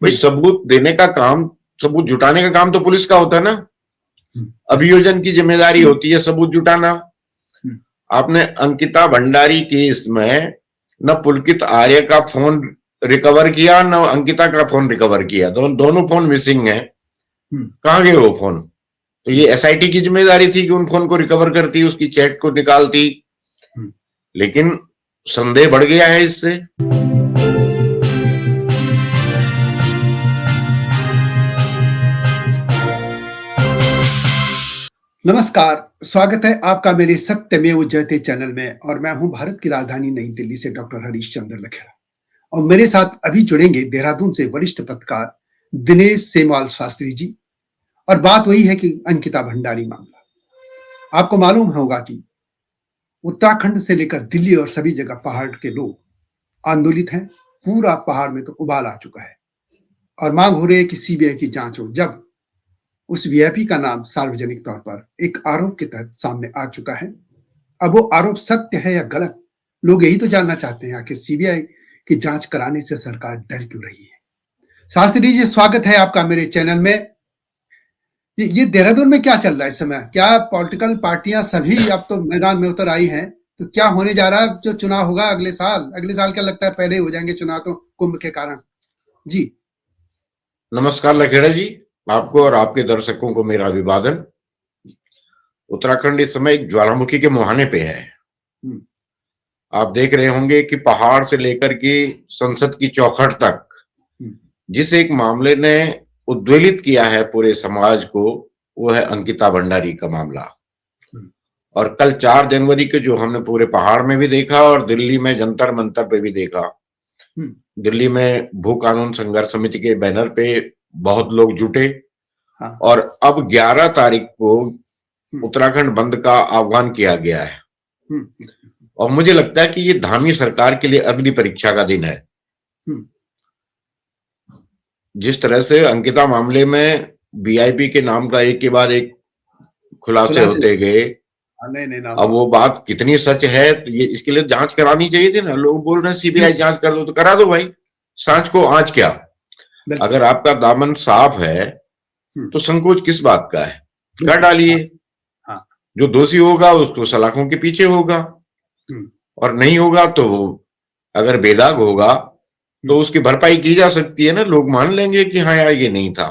भाई सबूत देने का काम, सबूत जुटाने का काम तो पुलिस का होता है ना। अभियोजन की जिम्मेदारी होती है सबूत जुटाना। आपने अंकिता भंडारी केस में न पुलकित आर्य का फोन रिकवर किया, न अंकिता का फोन रिकवर किया। दोनों फोन मिसिंग है। कहाँ गए वो फोन? तो ये एसआईटी की जिम्मेदारी थी कि उन फोन को रिकवर करती, उसकी चैट को निकालती। लेकिन संदेह बढ़ गया है इससे। नमस्कार, स्वागत है आपका मेरे सत्यमेव जयते चैनल में। और मैं हूं भारत की राजधानी नई दिल्ली से डॉक्टर हरीश चंद्र लखेड़ा। और मेरे साथ अभी जुड़ेंगे देहरादून से वरिष्ठ पत्रकार दिनेश सेमवाल शास्त्री जी। और बात वही है कि अंकिता भंडारी मामला। आपको मालूम होगा कि उत्तराखंड से लेकर दिल्ली और सभी जगह पहाड़ के लोग आंदोलित हैं। पूरा पहाड़ में तो उबाल आ चुका है और मांग हो रही है कि सीबीआई की जांच हो। जब उस वीआईपी का नाम सार्वजनिक तौर पर एक आरोप के तहत सामने आ चुका है, अब वो आरोप सत्य है या गलत, लोग यही तो जानना चाहते हैं। आखिर सीबीआई की जांच कराने से सरकार डर क्यों रही है? शास्त्री जी, स्वागत है आपका मेरे चैनल में। ये देहरादून में क्या चल रहा है इस समय? क्या पॉलिटिकल पार्टियां सभी अब तो मैदान में उतर आई हैं? तो क्या होने जा रहा है जो चुनाव होगा अगले साल क्या लगता है पहले हो जाएंगे चुनाव तो कुंभ के कारण? जी नमस्कार लखेड़ा जी, आपको और आपके दर्शकों को मेरा अभिवादन। उत्तराखंड इस समय एक ज्वालामुखी के मुहाने पे है। आप देख रहे होंगे कि पहाड़ से लेकर के संसद की चौखट तक जिस एक मामले ने उद्वेलित किया है पूरे समाज को, वो है अंकिता भंडारी का मामला। और कल 4 जनवरी के जो हमने पूरे पहाड़ में भी देखा और दिल्ली में जंतर मंतर पे भी देखा। दिल्ली में भू कानून संघर्ष समिति के बैनर पे बहुत लोग जुटे। हाँ। और अब 11 तारीख को उत्तराखंड बंद का आह्वान किया गया है। और मुझे लगता है कि ये धामी सरकार के लिए अग्नि परीक्षा का दिन है। जिस तरह से अंकिता मामले में वीआईपी के नाम का एक के बाद एक खुलासे होते गए, नहीं, अब वो बात कितनी सच है तो ये इसके लिए जांच करानी चाहिए थी ना। लोग बोल रहे हैं सीबीआई जांच कर दो, तो करा दो भाई। सांच को आंच क्या? अगर आपका दामन साफ है तो संकोच किस बात का है? कर डालिए। हाँ। जो दोषी होगा उसको सलाखों के पीछे होगा, और नहीं होगा तो अगर बेदाग होगा तो उसकी भरपाई की जा सकती है ना। लोग मान लेंगे कि हाँ यार ये नहीं था।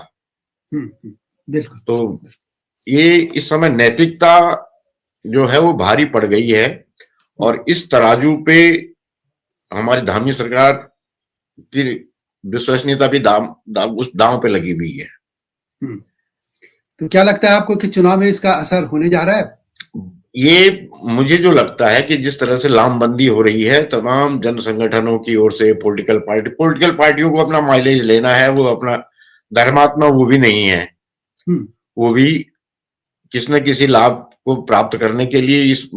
तो ये इस समय नैतिकता जो है वो भारी पड़ गई है। और इस तराजू पे हमारी धामी सरकार की विश्वसनीयता भी उस दांव पे लगी हुई है। तो क्या लगता है आपको कि चुनाव में इसका असर होने जा रहा है? ये मुझे जो लगता है कि जिस तरह से लामबंदी हो रही है तमाम जन संगठनों की ओर से, पॉलिटिकल पार्टियों को अपना माइलेज लेना है। वो अपना धर्मात्मा वो भी नहीं है, वो भी किसी न किसी लाभ को प्राप्त करने के लिए इस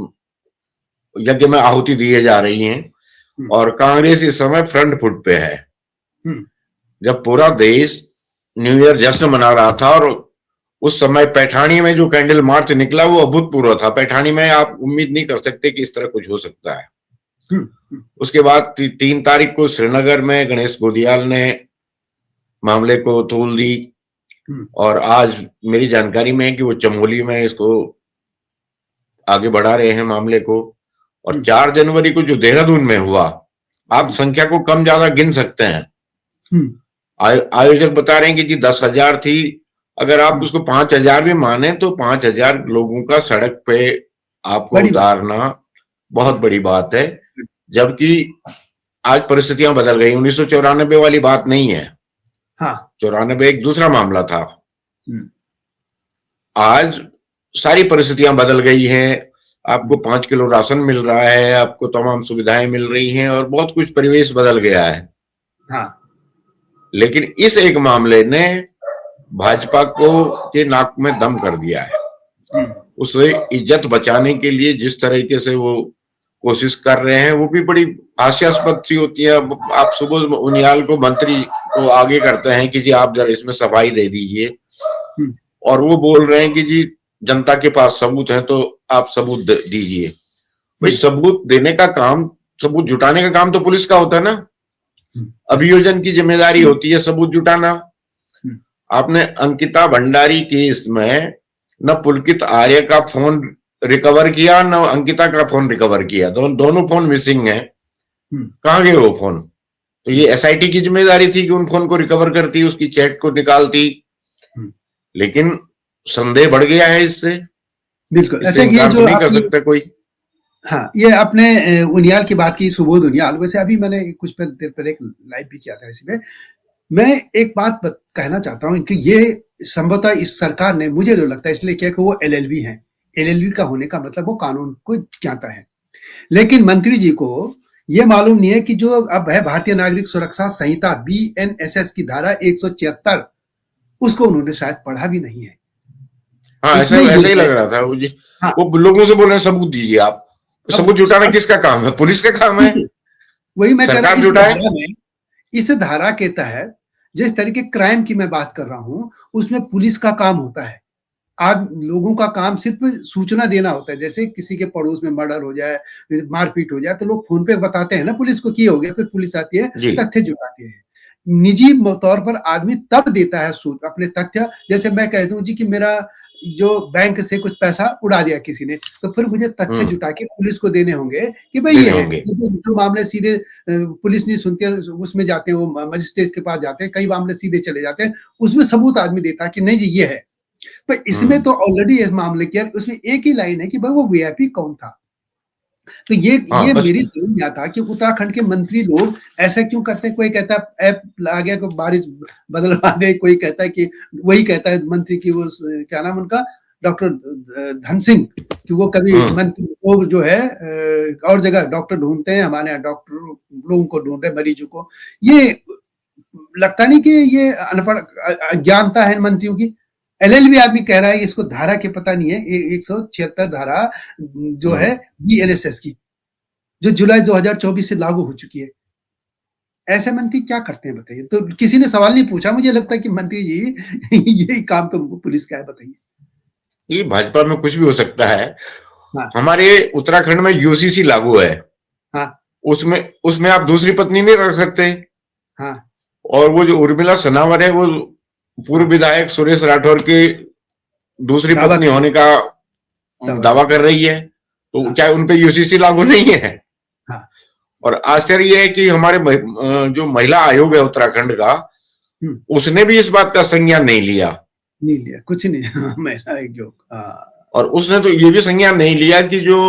यज्ञ में आहुति दिए जा रही हैं। और कांग्रेस इस समय फ्रंट फुट पे है। जब पूरा देश न्यू ईयर जश्न मना रहा था और उस समय पैठानी में जो कैंडल मार्च निकला वो अभूतपूर्व था। पैठानी में आप उम्मीद नहीं कर सकते कि इस तरह कुछ हो सकता है। उसके बाद 3 तारीख को श्रीनगर में गणेश गोदियाल ने मामले को तोल दी। और आज मेरी जानकारी में है कि वो चमोली में इसको आगे बढ़ा रहे हैं मामले को। और 4 जनवरी को जो देहरादून में हुआ, आप संख्या को कम ज्यादा गिन सकते हैं। आयोजक बता रहे हैं कि जी 10,000 थी। अगर आप उसको 5,000 भी माने तो 5,000 लोगों का सड़क पे आपको उतारना बहुत बड़ी बात है। जबकि आज परिस्थितियां बदल गई। 1994 वाली बात नहीं है। हाँ। 94 एक दूसरा मामला था। आज सारी परिस्थितियां बदल गई हैं। आपको 5 किलो राशन मिल रहा है, आपको तमाम सुविधाएं मिल रही हैं और बहुत कुछ परिवेश बदल गया है। हाँ। लेकिन इस एक मामले ने भाजपा को के नाक में दम कर दिया है। उसे इज्जत बचाने के लिए जिस तरीके से वो कोशिश कर रहे हैं वो भी बड़ी हास्यास्पद सी होती है। आप सुबोध उनियाल को, मंत्री को आगे करते हैं कि जी आप जरा इसमें सफाई दे दीजिए, और वो बोल रहे हैं कि जी जनता के पास सबूत है तो आप सबूत दीजिए। भाई सबूत देने का काम, सबूत जुटाने का काम तो पुलिस का होता है ना। अभियोजन की जिम्मेदारी होती है सबूत जुटाना। हम्म। आपने अंकिता भंडारी केस में न पुलकित आर्य का फोन रिकवर किया, न अंकिता का फोन रिकवर किया, दोनों फोन मिसिंग है। कहाँ गए वो फोन? तो ये एसआईटी की जिम्मेदारी थी कि उन फोन को रिकवर करती, उसकी चैट को निकालती। लेकिन संदेह बढ़ गया है इससे, बिल्कुल। अच्छा, इससे ये इनकार तो जो नहीं कर आपने, सकता कोई। हाँ, ये आपने उनियाल की बात की, सुबोध उनियाल। वैसे अभी मैंने कुछ देर पर एक लाइव भी किया था इसी में। मैं एक बात कहना चाहता हूं कि ये संभवतः इस सरकार ने, मुझे जो लगता है इसलिए किया कि वो एलएलबी हैं। एलएलबी का होने का मतलब वो कानून को जानता है। लेकिन मंत्री जी को ये मालूम नहीं है कि जो अब है भारतीय नागरिक सुरक्षा संहिता बीएनएसएस की धारा 176, उसको उन्होंने शायद पढ़ा भी नहीं है। हाँ, ऐसा उसमें ये ही है, लग रहा था। हाँ, वो लोगों से बोल रहे हैं सबूत दीजिए आप। सबूत जुटाना किसका काम है? पुलिस का काम है। वही मैं कह रहा सरकार हूं, जुटाए। इस धारा के तहत जिस तरीके क्राइम की मैं बात कर रहा हूं, उसमें पुलिस का काम होता है। आज लोगों का काम सिर्फ सूचना देना होता है। जैसे किसी के पड़ोस में मर्डर हो जाए, मारपीट हो जाए, तो लोग फोन पे बताते हैं ना पुलिस को, की हो गया, फिर पुलिस आती है, जी। तथ्य जुटाते हैं। निजी तौर पर आदमी तब देता है अपने तथ्य। जैसे मैं कह दूं जी कि मेरा जो बैंक से कुछ पैसा उड़ा दिया किसी ने, तो फिर मुझे तथ्य जुटा के पुलिस को देने होंगे कि भाई ये देने है। होंगे। जो मामले सीधे पुलिस नहीं सुनती है, उसमें जाते हैं, वो मजिस्ट्रेट के पास जाते हैं, कई मामले सीधे चले जाते हैं, उसमें सबूत आदमी देता है कि नहीं जी ये है। तो इसमें तो ऑलरेडी इस मामले की उसमें एक ही लाइन है कि भाई वो वीआईपी कौन था। तो हाँ, ये बस। मेरी समझ में आता कि उत्तराखंड के मंत्री लोग ऐसा क्यों करते हैं। कोई कहता है ऐप आ गया को बारिश बदलवा दे, कोई कहता है कि वही कहता है मंत्री की वो क्या नाम उनका, डॉक्टर धन सिंह, कि वो कभी मंत्री लोग जो है और जगह डॉक्टर ढूंढते हैं, हमारे यहाँ डॉक्टर लोगों को ढूंढ रहे, मरीजों को। ये लगता नहीं कि ये अनपढ़ अज्ञानता है मंत्रियों की। एलएलबी आदमी कह रहा है, इसको धारा के पता नहीं है, 176 धारा जो है बीएनएसएस की, जो जुलाई 2024 से लागू हो चुकी है। ऐसे मंत्री क्या करते हैं बताइए? तो किसी ने सवाल नहीं पूछा। मुझे लगता है कि मंत्री जी यही काम तो पुलिस का है, बताइए। ये भाजपा में कुछ भी हो सकता है। हाँ, हमारे उत्तराखंड में यूसीसी लागू है। हाँ, उसमें उसमें आप दूसरी पत्नी नहीं रख सकते। हाँ, और वो जो उर्मिला सनावर है, वो पूर्व विधायक सुरेश राठौर की दूसरी दावा पत्नी कर होने का दावा कर रही है। तो क्या उन पे यूसीसी लागू नहीं है? हाँ, और आश्चर्य ये है कि हमारे जो महिला आयोग है उत्तराखंड का, उसने भी इस बात का संज्ञान नहीं लिया। नहीं लिया, कुछ नहीं। महिला एक जो, और उसने तो ये भी संज्ञान नहीं लिया कि जो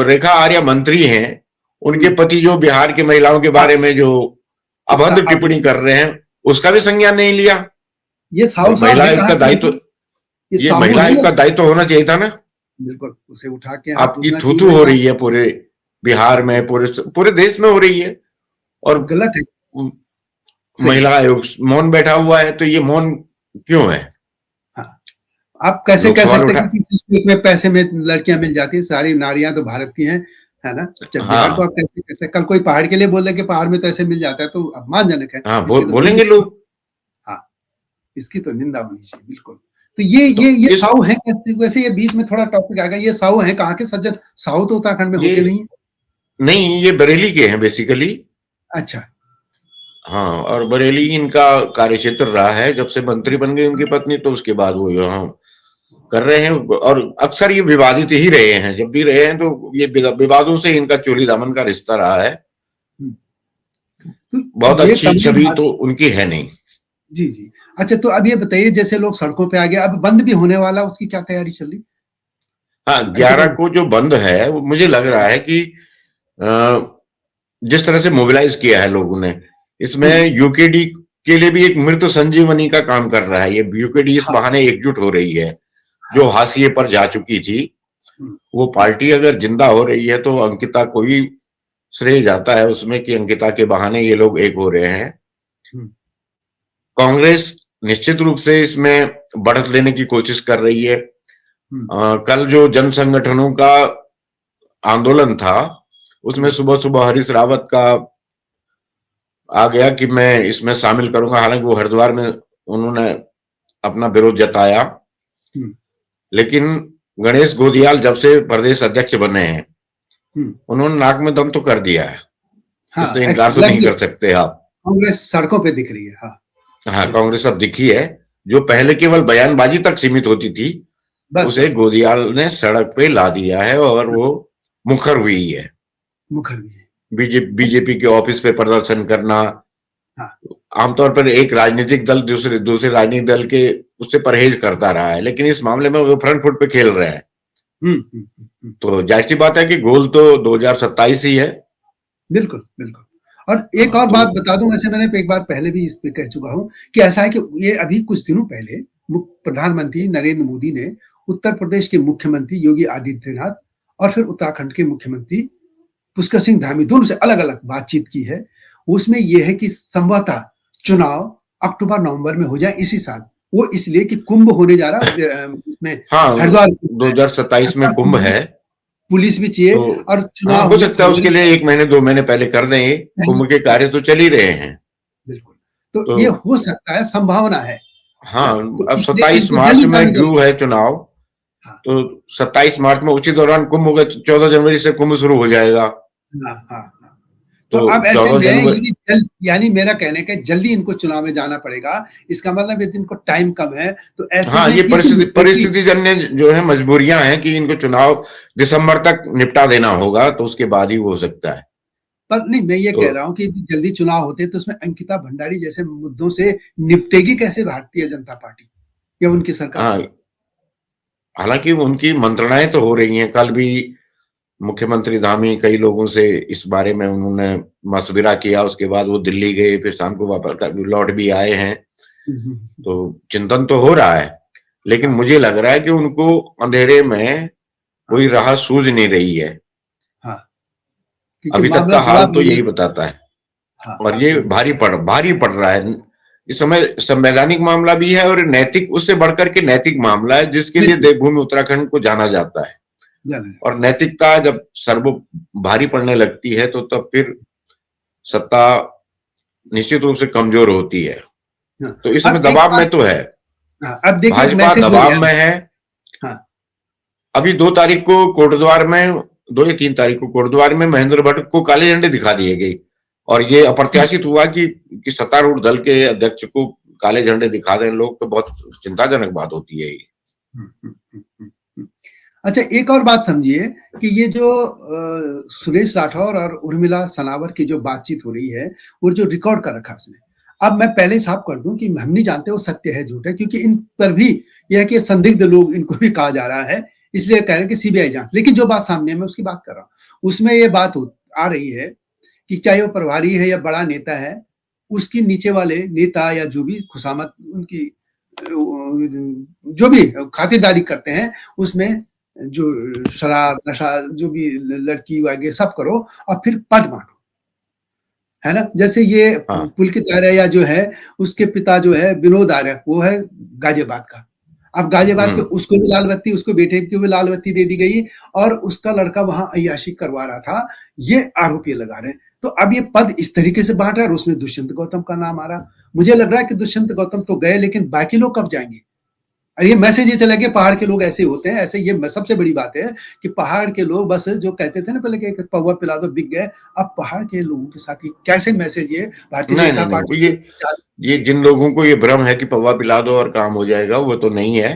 रेखा आर्या मंत्री हैं, उनके पति जो बिहार की महिलाओं के बारे में जो अभद्र टिप्पणी कर रहे हैं, उसका भी संज्ञान नहीं लिया। ये साहु साहब महिला है आयोग कहाँ का के? दायित्व, ये साहु महिला है आयोग का दायित्व होना चाहिए था ना। बिल्कुल, उसे उठा के यहाँ आपकी पूछना थू चाहिए थू हो भाई। रही है पूरे बिहार में, पूरे देश में हो रही है, और गलत है। महिला आयोग मौन बैठा हुआ है। तो ये मौन क्यों है? हाँ, आप कैसे लोग कह सवाल सकते उठा। हैं कि किसी स्टेट में पैसे में लड़कियां मिल जाती है? सारी नारियां तो भारत की हैं, है ना? जब बिहार को हाँ, आप कैसे कहते हैं? कल कोई पहाड़ के लिए बोल दे कि पहाड़ में तो ऐसे मिल जाता है, तो अपमानजनक है। हाँ, इसकी तो बोलेंगे निंदा, लोग। हाँ, इसकी तो निंदा होनी चाहिए, बिल्कुल। तो ये इस साहु है कैसे? वैसे ये बीच में थोड़ा टॉपिक आएगा, ये साहु है कहाँ के सज्जन? साहु तो उत्तराखंड में ये होते नहीं है। नहीं, ये बरेली के हैं बेसिकली। अच्छा, हाँ, और बरेली इनका कार्यक्षेत्र रहा है। जब से मंत्री बन गई उनकी पत्नी, तो उसके बाद वो यहाँ कर रहे हैं। और अक्सर ये विवादित ही रहे हैं। जब भी रहे हैं तो ये विवादों से इनका चोली दामन का रिश्ता रहा है। तो बहुत ये अच्छी तमाम छवि बात, तो उनकी है नहीं। जी, जी। अच्छा, तो अब ये बताइए, जैसे लोग सड़कों पे आ गए, अब बंद भी होने वाला, उसकी क्या तैयारी चल रही? हाँ, अभी तो 11 को जो बंद है, वो मुझे लग रहा है कि जिस तरह से मोबिलाइज किया है लोगों ने, इसमें यूकेडी के लिए भी एक मृत संजीवनी का काम कर रहा है। ये यूकेडी इस हाँ, बहाने एकजुट हो रही है, जो हाँ, हाशिए पर जा चुकी थी। हुँ, वो पार्टी अगर जिंदा हो रही है, तो अंकिता को ही श्रेय जाता है उसमें कि अंकिता के बहाने ये लोग एक हो रहे हैं। हुँ, कांग्रेस निश्चित रूप से इसमें बढ़त लेने की कोशिश कर रही है। हुँ, कल जो जन संगठनों का आंदोलन था, उसमें हुँ, सुबह सुबह हरीश रावत का आ गया कि मैं इसमें शामिल करूंगा। हालांकि वो हरिद्वार में उन्होंने अपना विरोध जताया, हुँ, लेकिन गणेश गोदियाल जब से प्रदेश अध्यक्ष बने हैं, हुँ, उन्होंने नाक में दम तो कर दिया है। हाँ, इससे इनकार तो नहीं कर सकते आप। कांग्रेस सड़कों पे दिख रही है। हाँ, हाँ, कांग्रेस अब दिखी है, जो पहले केवल बयानबाजी तक सीमित होती थी, बस उसे बस बस। गोदियाल ने सड़क पे ला दिया है और वो मुखर हुई है। मुखर भी है। बीजेपी के ऑफिस पे प्रदर्शन करना, हाँ। आमतौर पर एक राजनीतिक दल दूसरे दूसरे राजनीतिक दल के उससे परहेज करता रहा है, लेकिन इस मामले में वो फ्रंट फुट पे खेल रहे हैं। हम्म। तो जाहिर सी बात है कि गोल तो 2027 ही है। बिल्कुल, बिल्कुल। और एक हाँ, और तो बात बता दूं, वैसे मैंने एक बार पहले भी इस पे कह चुका हूं कि ऐसा है कि ये अभी कुछ दिनों पहले प्रधानमंत्री नरेंद्र मोदी ने उत्तर प्रदेश के मुख्यमंत्री योगी आदित्यनाथ और फिर उत्तराखंड के मुख्यमंत्री पुष्कर सिंह धामी, दोनों से अलग अलग बातचीत की है। उसमें यह है कि संभवतः चुनाव अक्टूबर नवंबर में हो जाए इसी साल। वो इसलिए कि कुंभ होने जा रहा इसमें, हाँ, हरिद्वार 2027 में कुंभ है। पुलिस भी चाहिए तो और हाँ, चुनाव हो होंगे सकता है फरवरी उसके लिए 1 महीने 2 महीने पहले कर दें। ये कुंभ के कार्य तो चल ही रहे हैं। बिल्कुल। तो तो ये हो सकता है, संभावना है हाँ, ना? तो अब इसलिए 27 इनको मार्च जल्दी में करने ड्यू का। है चुनाव। हाँ, तो 27 मार्च में उसी दौरान कुंभ होगा, 14 जनवरी से कुंभ शुरू हो जाएगा। हाँ, हाँ, हाँ। तो तो अब ऐसे 14 में जनवरी, यानी मेरा कहने का जल्दी इनको चुनाव में जाना पड़ेगा। इसका मतलब यदि इनको टाइम कम है तो ऐसे हाँ, में ये इस मुद्दे की। परिस्थिति जन्य जो है मजबूरियां हैं कि इनको चुनाव दिसंबर तक निपटा देना होगा, तो उसके बाद ही वो हो सकता है। पर नहीं, मैं ये तो कह रहा हूँ कि यदि जल्दी चुनाव होते तो उसमें अंकिता भंडारी जैसे मुद्दों से निपटेगी कैसे भारतीय जनता पार्टी या उनकी सरकार? हाँ, हालांकि उनकी मंत्रणाएं तो हो रही हैं। कल भी मुख्यमंत्री धामी कई लोगों से इस बारे में उन्होंने मशविरा किया, उसके बाद वो दिल्ली गए, फिर शाम को वापस लौट भी आए हैं। तो चिंतन तो हो रहा है, लेकिन हाँ, मुझे लग रहा है कि उनको अंधेरे में हाँ, कोई राह सूझ नहीं रही है। हाँ, क्योंकि अभी तक मामला का बड़ा। हाल तो यही बताता है। हाँ, और हाँ, ये यही बात। भारी पड़ रहा है इस समय। संवैधानिक मामला भी है और नैतिक, उससे बढ़कर के नैतिक मामला है, जिसके लिए बिल्कुल, देवभूमि उत्तराखंड को जाना जाता है। जाना और नैतिकता जब सर्व भारी पड़ने लगती है, तो तब फिर सत्ता निश्चित रूप से कमजोर होती है। है। हाँ, तो इस समय अब एक दबाव बात। में तो है, हाँ, अब देखिए एक भाजपा मैसेज जो दबाव गया। में है। हाँ, अभी 2 तारीख को कोटद्वार में, 2 या 3 तारीख को कोटद्वार में महेंद्र भट्ट को काले झंडे दिखा दिए गए। और ये अप्रत्याशित हुआ कि सत्तारूढ़ दल के अध्यक्ष को काले झंडे दिखा दें लोग, तो बहुत चिंताजनक बात होती है ये। हम्म, हम्म, हम्म, हम्म, हम्म। अच्छा, एक और बात समझिए कि ये जो सुरेश राठौर और उर्मिला सनावर की जो बातचीत हो रही है, वो जो रिकॉर्ड कर रखा उसने। अब मैं पहले ही साफ कर दूं कि हम नहीं जानते वो सत्य है झूठ है, क्योंकि इन पर भी यह है कि संदिग्ध लोग इनको भी कहा जा रहा है, इसलिए कह रहे हैं कि सीबीआई जांच। लेकिन जो बात सामने है मैं उसकी बात कर रहा हूँ। उसमें ये बात आ रही है कि चाहे वो प्रभारी है या बड़ा नेता है, उसकी नीचे वाले नेता या जो भी खुशामद उनकी जो भी खातिरदारी करते हैं, उसमें जो शराब नशा जो भी लड़की वगैरह सब करो और फिर पद बांटो, है ना? जैसे ये हाँ। पुलकित आर्य या जो है, उसके पिता जो है विनोद आर्य, वो है गाजियाबाद का। अब गाजियाबाद के हम्म। उसको भी लाल बत्ती, उसको बेटे को भी लाल बत्ती दे दी गई और उसका लड़का वहां अय्याशी करवा रहा था। ये आरोप ये लगा रहे हैं। तो अब ये पद इस तरीके से बांट रहा है और उसमें दुष्यंत गौतम का नाम आ रहा। मुझे लग रहा है कि दुष्यंत गौतम तो गए, लेकिन बाकी लोग कब जाएंगे? और ये मैसेज ये चला गया, पहाड़ के लोग ऐसे होते हैं, ऐसे ये सबसे बड़ी बात है कि पहाड़ के लोग बस जो कहते थे ना पहले कि पौवा पिला दो बिक गए, अब पहाड़ के लोगों के साथ ये कैसे मैसेज ये भारतीय नहीं जनता नहीं नहीं, पार्टी ये जिन लोगों को ये भ्रम है कि पौवा पिला दो और काम हो जाएगा, वो तो नहीं है।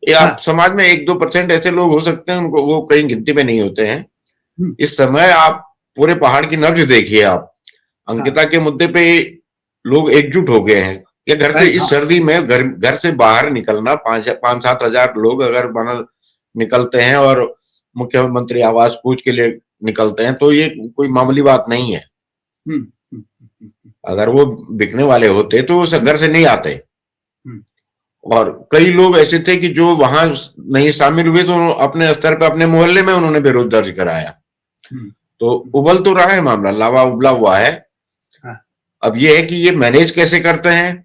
ये आप हाँ, समाज में 1-2% ऐसे लोग हो सकते हैं, उनको वो कहीं गिनती में नहीं होते हैं। हम्म, इस समय आप पूरे पहाड़ की नब्ज देखिए आप। हाँ, अंकिता के मुद्दे पे लोग एकजुट हो गए हैं। या घर से इस हाँ, सर्दी में घर से बाहर निकलना, 5-7 हजार लोग अगर निकलते हैं और मुख्यमंत्री आवास कूच के लिए निकलते हैं, तो ये कोई मामूली बात नहीं है। हम्म, हम्म, अगर वो बिकने वाले होते तो वो घर से नहीं आते। हम्म, और कई लोग ऐसे थे कि जो वहां नहीं शामिल हुए, तो अपने स्तर पर अपने मोहल्ले में उन्होंने विरोध दर्ज कराया। हम्म, तो उबल तो रहा है मामला, लावा उबला हुआ है। हाँ, अब ये है कि ये मैनेज कैसे करते हैं, हम्म,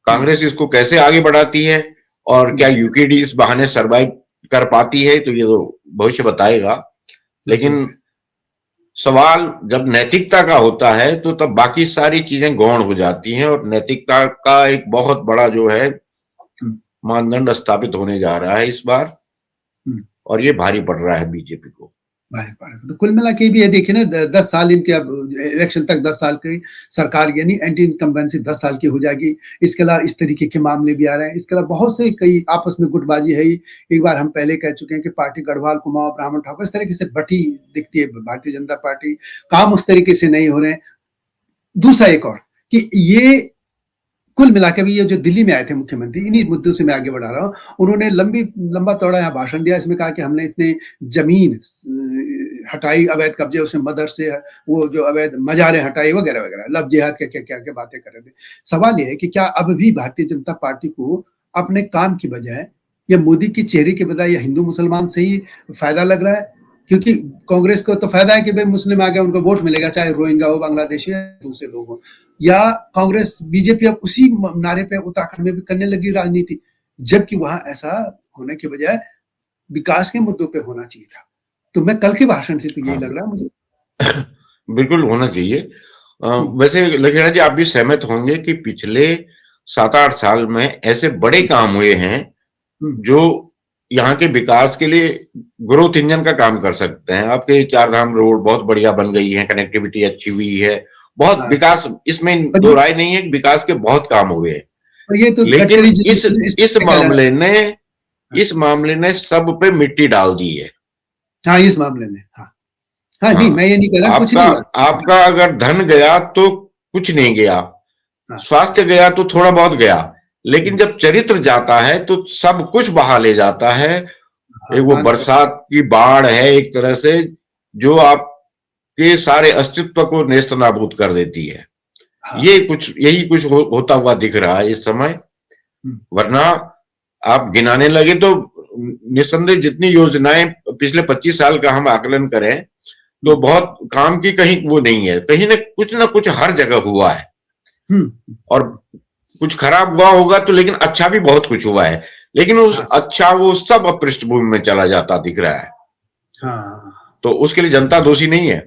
कांग्रेस इसको कैसे आगे बढ़ाती है, और क्या यूकेडी इस बहाने सरवाइव कर पाती है, तो ये तो भविष्य बताएगा। लेकिन सवाल जब नैतिकता का होता है, तो तब बाकी सारी चीजें गौण हो जाती हैं, और नैतिकता का एक बहुत बड़ा जो है हम्म, मानदंड स्थापित होने जा रहा है इस बार। हम्म। और ये भारी पड़ रहा है बीजेपी को। भारत भारत तो कुल मिला के भी ये देखिए ना 10 साल इनके अब इलेक्शन तक 10 साल की सरकार यानी एंटी इनकम्बेंसी 10 साल की हो जाएगी। इसके अलावा इस तरीके के मामले भी आ रहे हैं। इसके अलावा बहुत से कई आपस में गुटबाजी है ही। एक बार हम पहले कह चुके हैं कि पार्टी गढ़वाल, कुमाऊं, ब्राह्मण, ठाकुर इस तरीके से बटी दिखती है भारतीय जनता पार्टी। काम उस तरीके से नहीं हो रहे हैं। दूसरा एक और कि ये कुल मिला के भी ये जो दिल्ली में आए थे मुख्यमंत्री, इन्हीं मुद्दों से मैं आगे बढ़ा रहा हूँ। उन्होंने लंबा चौड़ा यहाँ भाषण दिया। इसमें कहा कि हमने इतने जमीन हटाई, अवैध कब्जे, उसमें मदरसे, वो जो अवैध मजारे हटाई वगैरह वगैरह, लव जिहाद क्या क्या क्या क्या बातें कर रहे थे। सवाल ये है कि क्या अब भी भारतीय जनता पार्टी को अपने काम की बजाय या मोदी की चेहरे के बजाय या हिंदू मुसलमान से ही फायदा लग रहा है? क्योंकि कांग्रेस को तो फायदा है कि भाई मुस्लिम आ गए, उनको वोट मिलेगा, चाहे रोहिंग्या हो, बांग्लादेशी या दूसरे लोग हो। या कांग्रेस, बीजेपी अब उसी नारे पे उत्तराखंड में भी करने लगी राजनीति, जबकि वहां ऐसा होने के बजाय विकास के मुद्दों पे होना चाहिए था। तो मैं कल के भाषण से तो यही लग रहा है मुझे। बिल्कुल होना चाहिए। वैसे लखेड़ा जी, आप भी सहमत होंगे कि पिछले 7-8 साल में ऐसे बड़े काम हुए हैं जो यहाँ के विकास के लिए ग्रोथ इंजन का काम कर सकते हैं। आपके 4 धाम रोड बहुत बढ़िया बन गई है, कनेक्टिविटी अच्छी हुई है, बहुत विकास, इसमें दो राय नहीं है, विकास के बहुत काम हुए हैं। ये तो लेकिन इस मामले ने सब पे मिट्टी डाल दी है। हाँ, इस मामले में हाँ नहीं, मैं ये नहीं कह रहा कुछ नहीं हुआ। आपका अगर धन गया तो कुछ नहीं गया, स्वास्थ्य गया तो थोड़ा बहुत गया, लेकिन जब चरित्र जाता है तो सब कुछ बहा ले जाता है। एक वो बरसात की बाढ़ है एक तरह से, जो आपके सारे अस्तित्व को नेस्त नाबूद कर देती है। यही कुछ होता हुआ दिख रहा है इस समय। वरना आप गिनाने लगे तो निस्संदेह जितनी योजनाएं पिछले 25 साल का हम आकलन करें तो बहुत काम की कहीं वो नहीं है, कहीं ना कुछ हर जगह हुआ है। और कुछ खराब हुआ होगा तो, लेकिन अच्छा भी बहुत कुछ हुआ है, लेकिन उस अच्छा वो सब पृष्ठभूमि में चला जाता दिख रहा है। तो उसके लिए जनता दोषी नहीं है।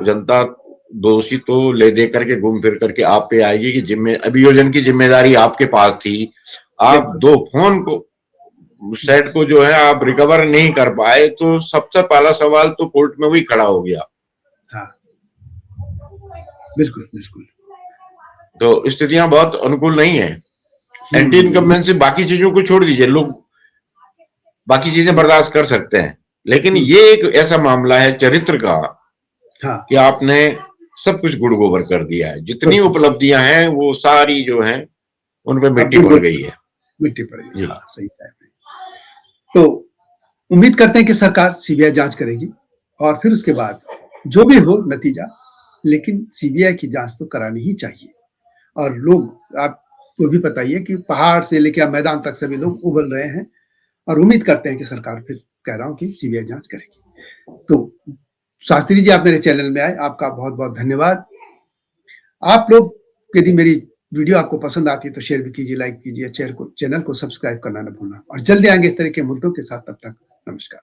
जनता दोषी तो ले दे करके घूम फिर करके आप पे आएगी कि अभियोजन की जिम्मेदारी आपके पास थी। आप 2 फोन को सेट को जो है आप रिकवर नहीं कर पाए, तो सबसे पहला सवाल तो कोर्ट में वही खड़ा हो गया। बिल्कुल बिल्कुल। तो स्थितियां बहुत अनुकूल नहीं है। एंटी इनकम्बेंसी, बाकी चीजों को छोड़ दीजिए, लोग बाकी चीजें बर्दाश्त कर सकते हैं, लेकिन ये एक ऐसा मामला है चरित्र का कि आपने सब कुछ गुड़ गोबर कर दिया है। जितनी उपलब्धियां हैं वो सारी जो हैं उन पे मिट्टी पड़ गई है। मिट्टी पड़ गई, सही है। तो उम्मीद करते हैं कि सरकार सीबीआई जांच करेगी और फिर उसके बाद जो भी हो नतीजा, लेकिन सीबीआई की जांच तो करानी ही चाहिए। और लोग, आपको भी पता ही है कि पहाड़ से लेकर मैदान तक सभी लोग उबल रहे हैं और उम्मीद करते हैं कि सरकार फिर कह रहा हूं कि सीबीआई जांच करेगी। तो शास्त्री जी, आप मेरे चैनल में आए, आपका बहुत बहुत धन्यवाद। आप लोग यदि मेरी वीडियो आपको पसंद आती है तो शेयर भी कीजिए, लाइक कीजिए, चैनल को सब्सक्राइब करना न भूलना। और जल्दी आएंगे इस तरह के मुद्दों के साथ, तब तक नमस्कार।